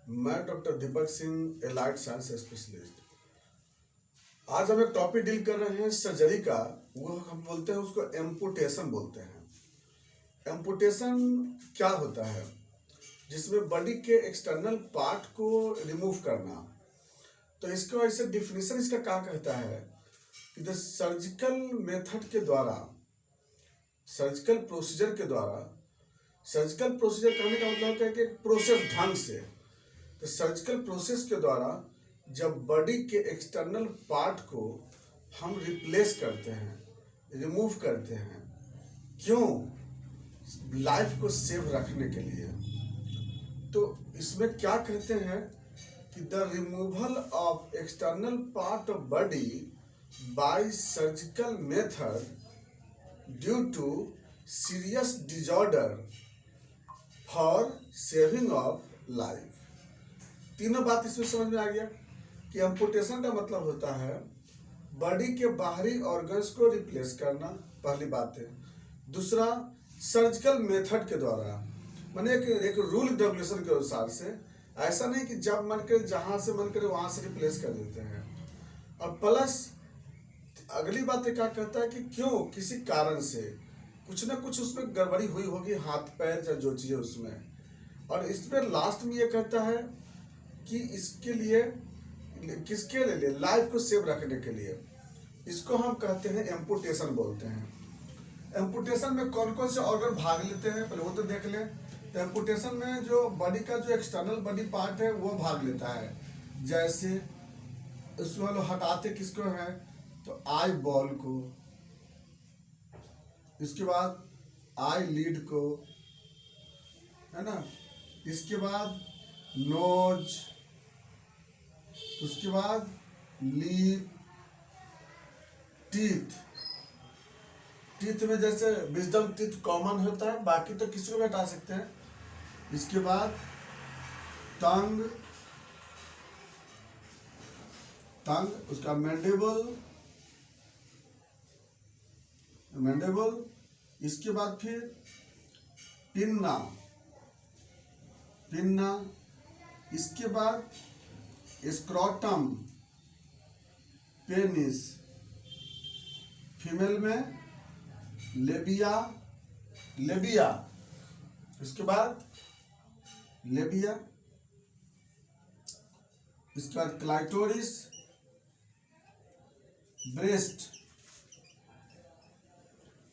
मैं doctor Deepak Singh allied science specialist. आज हम एक टॉपिक डील कर रहे हैं सर्जरी का। वो हम बोलते हैं उसको एम्पुटेशन बोलते हैं। एम्पुटेशन क्या होता है? जिसमें बॉडी के एक्सटर्नल पार्ट को रिमूव करना। तो इसको ऐसे डिफिनेशन इसका क्या कहता है कि द सर्जिकल मेथड के द्वारा, सर्जिकल प्रोसीजर के द्वारा, सर्जिकल प्रोसीजर कहने का मतलब होता है कि एक प्रोसेस ढंग से, तो सर्जिकल प्रोसेस के द्वारा जब बॉडी के एक्सटर्नल पार्ट को हम रिप्लेस करते हैं, रिमूव करते हैं, क्यों? लाइफ को सेव रखने के लिए। तो इसमें क्या कहते हैं कि the removal of external part of body by surgical method due to serious disorder for saving of life. तीनों बात इसमें समझ में आ गया कि एम्पुटेशन का मतलब होता है बॉडी के बाहरी ऑर्गन्स को रिप्लेस करना, पहली बात है। दूसरा, सर्जिकल मेथड के द्वारा, माने एक रूल रेगुलेशन के अनुसार से, ऐसा नहीं कि जब मन करे जहां से मन करे वहां से रिप्लेस कर देते हैं। और प्लस अगली बात क्या कहता है कि क्यों, किसी कारण से कुछ ना कुछ उसमें गड़बड़ी हुई होगी, हाथ पैर या जो चीज़ें उसमें। और इसमें लास्ट में ये कहता है कि इसके लिए, किसके लिए? लाइफ को सेव रखने के लिए। इसको हम कहते हैं एम्पुटेशन बोलते हैं। एम्पुटेशन में कौन कौन से ऑर्गन भाग लेते हैं पहले वो तो देख लें। तो एम्पुटेशन में जो बॉडी का जो एक्सटर्नल बॉडी पार्ट है वो भाग लेता है। जैसे उसमें लोग हटाते किसको है? तो आई बॉल को, इसके बाद आई लीड को, है ना, इसके बाद नोज, उसके बाद लीप, टीथ। टीथ में जैसे विजडम टीथ कॉमन होता है, बाकी तो किसी को भी हटा सकते हैं। इसके बाद टंग, टंग, उसका मैंडिबल, मैंडिबल, इसके बाद फिर पिन्ना, पिन्ना, इसके बाद स्क्रोटम, पेनिस, फीमेल में लेबिया, लेबिया, इसके बाद लेबिया, इसके बाद क्लाइटोरिस, ब्रेस्ट,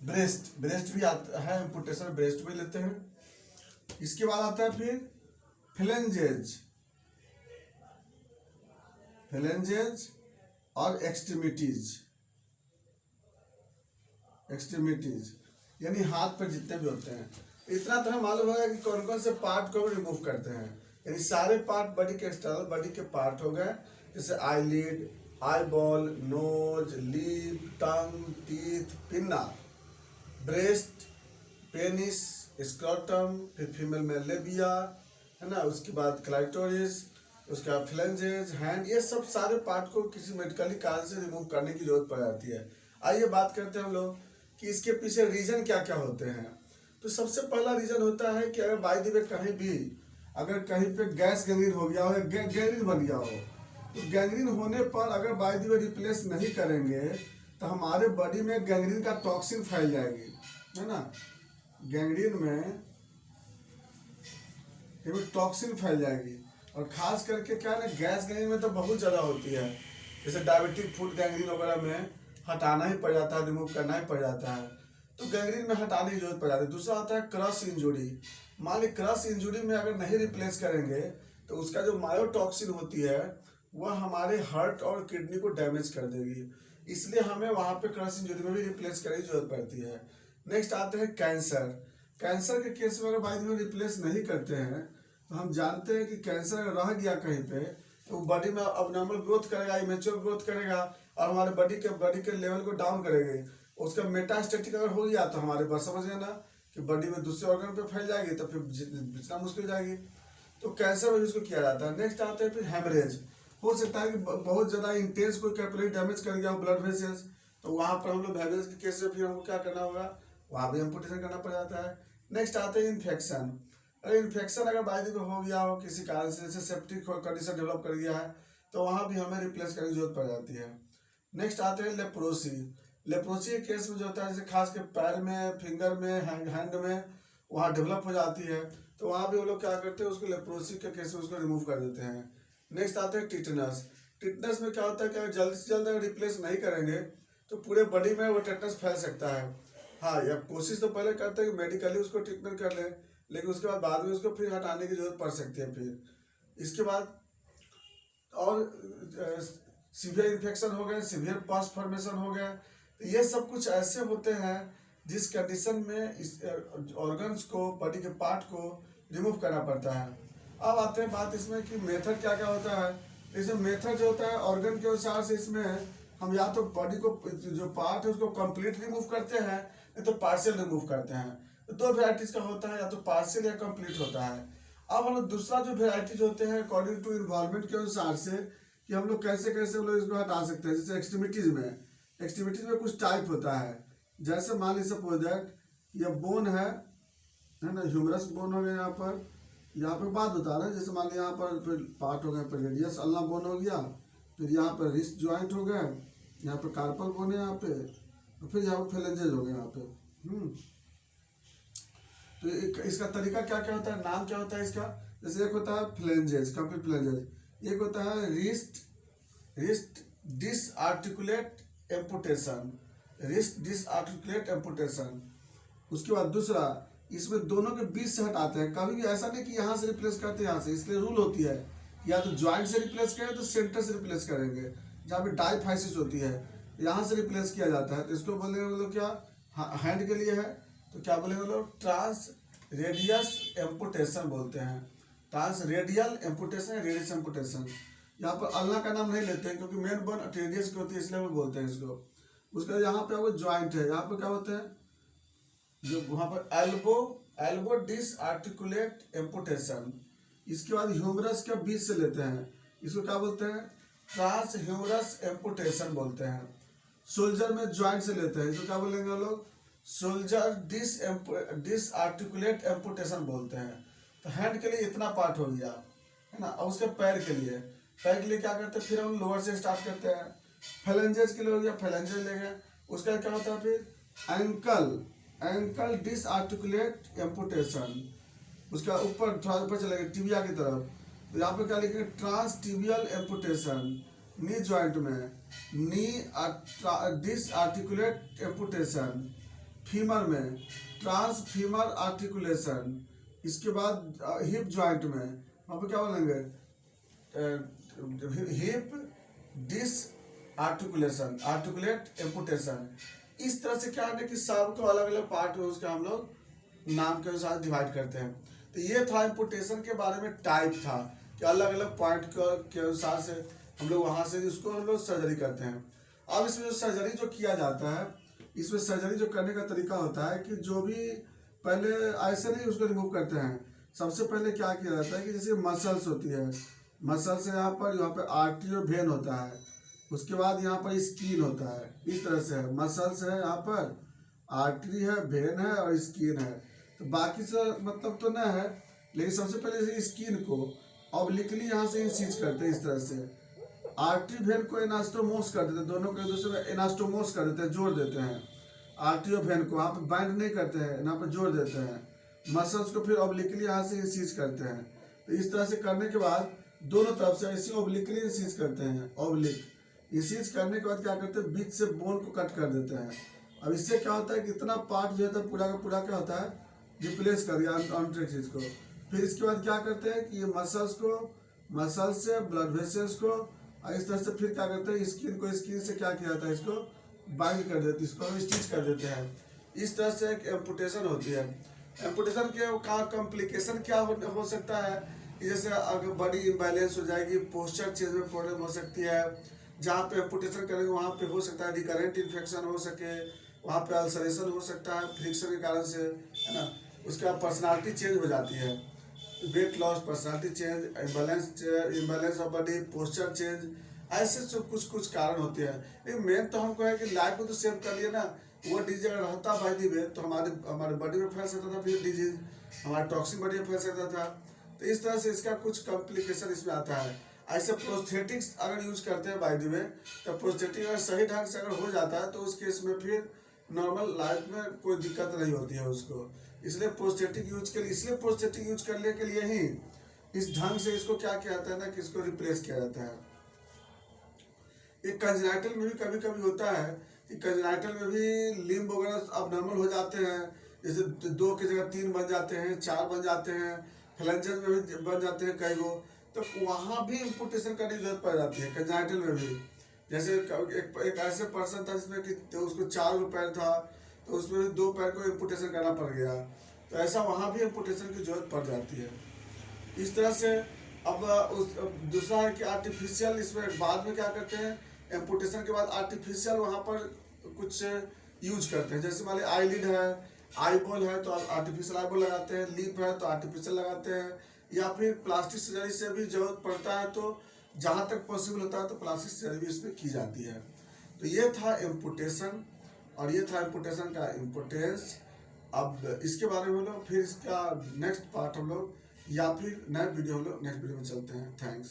ब्रेस्ट, ब्रेस्ट भी आता है एम्पुटेशन, ब्रेस्ट भी लेते हैं। इसके बाद आता है फिर फ्लेंजेज, फ्लेंजेज और एक्सट्रीमिटीज, एक्सट्रीमिटीज यानी हाथ पर जितने भी होते हैं। इतना तो हमें मालूम होगा कि कौन कौन से पार्ट को रिमूव करते हैं। यानी सारे पार्ट बॉडी के, एक्सटर्नल बॉडी के पार्ट हो गए, जैसे eyelid, eyeball, nose, lip, tongue, teeth, pinna, breast, penis, scrotum, फिर फीमेल में लेबिया, है ना, उसके बाद क्लाइटोरिस, उसका फ्लेंजेज, हैंड, ये सब सारे पार्ट को किसी मेडिकली कारण से रिमूव करने की जरूरत पड़ जाती है। आइए बात करते हैं हम लोग कि इसके पीछे रीजन क्या क्या होते हैं। तो सबसे पहला रीजन होता है कि अगर बाय द वे कहीं भी अगर कहीं पे गैस गैंग्रीन हो गया हो या गैंग्रीन बन गया हो, तो गैंग्रीन होने पर अगर बाय द वे रिप्लेस नहीं करेंगे तो हमारे बॉडी में गैंग्रीन का टॉक्सिन फैल जाएगी, है ना। गैंग्रीन में टॉक्सिन फैल जाएगी। और खास करके क्या है ना, गैस गैंग्रीन में तो बहुत ज़्यादा होती है। जैसे डायबिटिक फूड गैंग्रीन वगैरह में हटाना ही पड़ जाता है, रिमूव करना ही पड़ जाता है, तो गैंग्रीन में हटाने की जरूरत पड़ जाती है। दूसरा आता है क्रश इंजुरी। मान ली क्रश इंजुरी में अगर नहीं रिप्लेस करेंगे तो उसका जो मायोटॉक्सिन होती है वह हमारे हार्ट और किडनी को डैमेज कर देगी, इसलिए हमें वहाँ पे क्रश इंजुरी में भी रिप्लेस करने की जरूरत पड़ती है। नेक्स्ट आते हैं कैंसर। कैंसर के केस में अगर बाय द वे रिप्लेस नहीं करते हैं तो हम जानते हैं कि कैंसर रह गया कहीं पे तो बॉडी में अबनॉर्मल ग्रोथ करेगा, इमेच्योर ग्रोथ करेगा और हमारे बॉडी के लेवल को डाउन करेगी। उसका मेटास्टेटिक अगर हो गया तो हमारे पास समझ गए ना कि बॉडी में दूसरे ऑर्गन पे फैल जाएगी, तो फिर जितना मुश्किल हो जाएगी। तो कैंसर में इसको किया जाता है। नेक्स्ट आता है फिर हेमरेज। हो सकता है कि बहुत ज़्यादा इंटेंस कोई कैपिलरी डैमेज कर गया हो, ब्लड वेसल्स, तो वहाँ पर हम लोग हेमरेज के केस में फिर हमको क्या करना होगा, वहाँ भी एम्पुटेशन करना पड़ जाता है। नेक्स्ट आते हैं इन्फेक्शन। अगर इन्फेक्शन अगर बाय द वे हो गया हो किसी कारण से, जैसे सेप्टिक कंडीशन डेवलप कर गया है, तो वहाँ भी हमें रिप्लेस करने की जरूरत पड़ जाती है। नेक्स्ट आते हैं लेप्रोसी। लेप्रोसी के केस में जो होता है, जैसे खास के पैर में, फिंगर में, हैंड में वहाँ डेवलप हो जाती है, तो वहाँ भी वो लोग क्या करते हैं, उसको लेप्रोसी के केस में उसको रिमूव कर देते हैं। नेक्स्ट आते हैं टिटनस। टिटनस में क्या होता है कि अगर जल्द से जल्द अगर रिप्लेस नहीं करेंगे तो पूरे बॉडी में वो टिटनस फैल सकता है। हाँ, या कोशिश तो पहले करते हैं कि मेडिकली उसको ट्रीटमेंट कर लें, लेकिन उसके बाद में उसको फिर हटाने की जरूरत पड़ सकती है। फिर इसके बाद और सीवियर इन्फेक्शन हो गए, सीवियर पस फॉर्मेशन हो गया, तो ये सब कुछ ऐसे होते हैं जिस कंडीशन में इस ऑर्गन्स को, बॉडी के पार्ट को रिमूव करना पड़ता है। अब आते हैं बात इसमें कि मेथड क्या क्या होता है। इसमें मेथड जो होता है ऑर्गन के अनुसार से, इसमें हम या तो बॉडी को जो पार्ट है उसको कंप्लीट रिमूव करते हैं, नहीं तो पार्शियल रिमूव करते हैं। तो दो वेराइटीज का होता है, या तो पार्शियल या कंप्लीट होता है। अब हम लोग दूसरा जो वेराइटीज होते हैं अकॉर्डिंग टू इन्वॉल्वमेंट के अनुसार से, कि हम लोग कैसे कैसे हम लोग इसको हटा सकते हैं। जैसे एक्सट्रीमिटीज में कुछ टाइप होता है, जैसे मान ली सपोज दैट ये बोन है ना, ह्यूमरस बोन हो गया यहाँ पर बात बता रहे हैं। जैसे मान ली यहाँ पर फिर पार्ट हो गया, पर रेडियस अल्ना बोन हो गया, फिर यहाँ पर रिस्ट ज्वाइंट हो गया, यहाँ पर कार्पल बोन है यहाँ पे, और फिर यहाँ पर फेलेंजेज हो गए यहाँ पे। तो इसका तरीका क्या क्या होता है, नाम क्या होता है इसका। जैसे एक होता है फ्लेंजेस, कंप्लीट फ्लेंजेस, एक होता है रिस्ट डिसआर्टिकुलेट एम्पुटेशन, रिस्ट डिसआर्टिकुलेट एम्पुटेशन। उसके बाद दूसरा, इसमें दोनों के बीच से हटाते हैं। कभी भी ऐसा नहीं कि यहाँ से रिप्लेस करते हैं यहाँ से, इसलिए रूल होती है या तो ज्वाइंट से रिप्लेस करें तो सेंटर से रिप्लेस करेंगे। जहाँ पे डाइफाइसिस होती है यहाँ से रिप्लेस किया जाता है, तो इसको बोलेंगे वो लोग क्या, हैंड के लिए है तो क्या बोलेंगे लोग, ट्रांस रेडियस एम्पुटेशन बोलते हैं। ट्रांस रेडियल एम्पुटेशन या रेडियस एम्पुटेशन। यहाँ पर अल्ना का नाम नहीं लेते हैं क्योंकि मेन बोन रेडियस की होती है, इसलिए वो बोलते हैं इसको। उसका यहाँ पे वो ज्वाइंट है, यहाँ पे क्या होते हैं, जो वहाँ पर एल्बो डिसआर्टिकुलेट एम्पुटेशन। इसके बाद ह्यूमरस के बीच से लेते हैं, इसको क्या बोलते हैं, ट्रांस ह्यूमरस एम्पुटेशन बोलते हैं। सोल्जर में ज्वाइंट से लेते हैं, इसको क्या बोलेंगे लोग, सोल्जर डिसआर्टिकुलेट एम्पुटेशन बोलते हैं। तो हैंड के लिए इतना पार्ट हो गया है ना। और उसके पैर के लिए क्या करते हैं, फिर हम लोअर से स्टार्ट करते हैं। फेलेंजेस के लिए हो गया, फेलेंजेस ले गए। उसका क्या होता है फिर, एंकल डिसआर्टिकुलेट एम्पुटेशन। उसका ऊपर थोड़ा ऊपर चलेगा टिबिया की तरफ, तो यहाँ पे क्या लिखेंगे, trans tibial amputation. Knee joint में नी डिसआर्टिकुलेट एम्पुटेशन। फीमर में ट्रांस फीमर आर्टिकुलेशन। इसके बाद हिप जॉइंट में वहाँ पे क्या बोलेंगे, हिप डिस आर्टिकुलेट एम्पुटेशन। इस तरह से क्या है कि सबको अलग अलग पार्ट में उसका हम लोग नाम के अनुसार डिवाइड करते हैं। तो ये था एम्पुटेशन के बारे में, टाइप था कि अलग अलग पॉइंट के अनुसार से हम लोग वहाँ से इसको हम लोग सर्जरी करते हैं। अब इसमें जो सर्जरी जो किया जाता है, इसमें सर्जरी जो करने का तरीका होता है कि जो भी पहले ऐसे नहीं उसको रिमूव करते हैं। सबसे पहले क्या किया जाता है कि जैसे मसल्स होती है, मसल्स यहाँ पर आर्टरी और वेन होता है। उसके बाद यहाँ पर स्किन होता है, इस तरह से है, मसल्स है, यहाँ पर आर्टरी है, वेन है और स्किन है। तो बाकी से मतलब तो नहीं है, लेकिन सबसे पहले जैसे स्किन को ऑब्लिकली यहाँ से इंसीज करते हैं इस तरह से। आर्टरी वेन को एनास्टोमोस कर देते हैं, दोनों को एक दूसरे में एनास्टोमोस कर देते हैं, जोड़ देते हैं। आर्टरी और वेन को यहाँ पर बाइंड नहीं करते हैं, यहाँ पर जोड़ देते हैं। मसल्स को फिर ऑब्लिकली यहाँ से इंसीज करते हैं। तो इस तरह से करने के बाद दोनों तरफ से ऐसे ऑब्लिकली इंसीज करते हैं। ऑब्लिक इंसीज करने के बाद क्या करते हैं, बीच से बोन को कट कर देते हैं। अब इससे क्या होता है कि इतना पार्ट जो है पूरा का पूरा क्या होता है, रिप्लेस कर दिया अनट्रेक चीज को। फिर इसके बाद क्या करते हैं कि ये मसल्स से ब्लड वेसल्स को इस तरह से फिर क्या करते हैं, स्किन से क्या किया जाता है, इसको बाइंड कर देते हैं, इसको स्टिच कर देते हैं। इस तरह से एक एम्पुटेशन होती है। एम्पुटेशन के कॉम्प्लिकेशन क्या हो सकता है कि जैसे अगर बॉडी इम्बैलेंस हो जाएगी, पोस्चर चेंज में प्रॉब्लम हो सकती है। जहाँ पे एम्पुटेशन करेंगे वहाँ पे हो सकता है रिकरेंट इन्फेक्शन हो सके, वहाँ पे अल्सरेशन हो सकता है फ्रिक्शन के कारण से, है ना। उसके बाद पर्सनालिटी चेंज हो जाती है, weight loss, personality change, imbalance of body, posture change, ऐसे सब कुछ कारण होते हैं। लेकिन मेन तो हमको है कि लाइफ को तो सेव कर लिए ना। वो डिजीज अगर रहता बाई दी वे तो हमारे बॉडी में फैल सकता था फिर डिजीज, हमारा टॉक्सिन बॉडी में फंस सकता था। तो इस तरह से इसका कुछ कॉम्प्लिकेशन इसमें आता है। ऐसे प्रोस्थेटिक्स अगर यूज करते हैं बाय द वे, तो प्रोस्थेटिक अगर सही ढंग से अगर हो जाता है तो उस केस में फिर नॉर्मल लाइफ में कोई दिक्कत नहीं होती है उसको। इसलिए प्रोस्थेटिक यूज के लिए, इसलिए प्रोस्थेटिक यूज करने के लिए ही इस ढंग से इसको क्या किया जाता है ना कि इसको रिप्लेस किया जाता है। ये कंजेनाइटल में भी कभी कभी होता है कि कंजेनाइटल में भी लिम्ब वगैरह अब नॉर्मल हो जाते हैं, जैसे 2 की जगह 3 बन जाते हैं, 4 बन जाते हैं, फ्लेंजेस में भी बन जाते हैं कई गो, तो वहाँ भी इम्पुटेशन करने की जरूरत पड़ जाती है कंजेनाइटल में भी। जैसे एक ऐसे पर्सन था जिसमें कि तो उसको 4 पैर था, तो उसमें भी 2 पैर को इम्पुटेशन करना पड़ गया, तो ऐसा वहाँ भी इम्पुटेशन की जरूरत पड़ जाती है। इस तरह से अब दूसरा है कि आर्टिफिशियल, इसमें बाद में क्या करते हैं, एम्पुटेशन के बाद आर्टिफिशियल वहाँ पर कुछ यूज करते हैं। जैसे मान लीजिए आईलिड है, आईबॉल है तो आर्टिफिशियल आईबॉल लगाते हैं, लिप है तो आर्टिफिशियल लगाते हैं, या फिर प्लास्टिक सर्जरी से भी जरूरत पड़ता है तो जहाँ तक पॉसिबल होता है तो प्लास्टिक सर्जरी भी इसमें की जाती है। तो ये था एम्पुटेशन और ये था एम्पुटेशन का इम्पोर्टेंस। अब इसके बारे में हम लोग फिर इसका नेक्स्ट पार्ट हम लोग या फिर नए वीडियो हम लोग नेक्स्ट वीडियो में चलते हैं। थैंक्स।